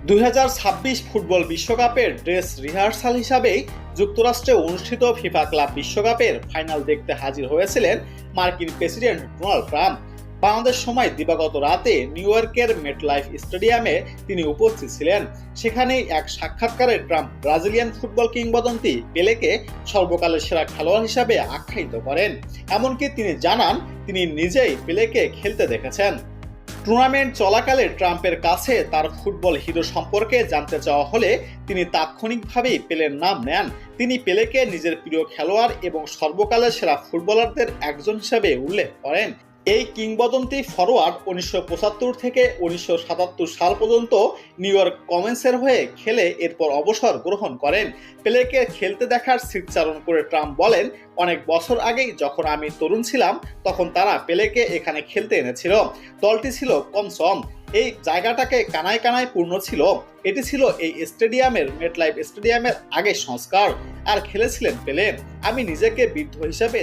2026 football বিশ্বকাপের dress rehearsal হিসাবেই যুক্তরাষ্ট্রে অনুষ্ঠিত ফিফা ক্লাব বিশ্বকাপের ফাইনাল দেখতে হাজির হয়েছিলেন মার্কিন প্রেসিডেন্ট ডোনাল্ড ট্রাম্প। বাংলাদেশ সময় দিবাগত রাতে নিউ ইয়র্কের মেটলাইফ স্টেডিয়ামে তিনি উপস্থিত ছিলেন। সেখানেই এক সাক্ষাৎকারে ট্রাম্প ব্রাজিলিয়ান ফুটবল কিংবদন্তি পেলেকে সর্বকালের সেরা খেলোয়াড় হিসাবে আখ্যায়িত করেন। এমনকি তিনি জানান তিনি নিজেই পেলেকে খেলতে দেখেছেন। টুর্নামেন্ট চলাকালে ট্রাম্পের কাছে তার ফুটবল হিরো সম্পর্কে জানতে চাওয়া হলে তিনি তাৎক্ষণিকভাবেই পেলের নাম নেন। তিনি পেলেকে নিজের প্রিয় খেলোয়াড় এবং সর্বকালের সেরা ফুটবলারদের একজন হিসেবে উল্লেখ করেন। এই কিংবদন্তি ফরোয়ার্ড 1975 থেকে 1977 সাল পর্যন্ত নিউ ইয়র্ক কমেন্সের হয়ে খেলে এরপর অবসর গ্রহণ করেন। পেলেকে খেলতে দেখার স্মৃতিচারণ করে ট্রাম্প বলেন, অনেক বছর আগেই যখন আমি তরুণ ছিলাম তখন তারা পেলেকে এখানে খেলতে এনেছিল। দলটি ছিল কমসম, এই জায়গাটাকে কানায় কানায় পূর্ণ ছিল। এটি ছিল এই স্টেডিয়ামের মেটলাইফ স্টেডিয়ামের আগের সংস্কার, আর খেলেছিলেন পেলে। আমি নিজেকে বৃদ্ধ হিসেবে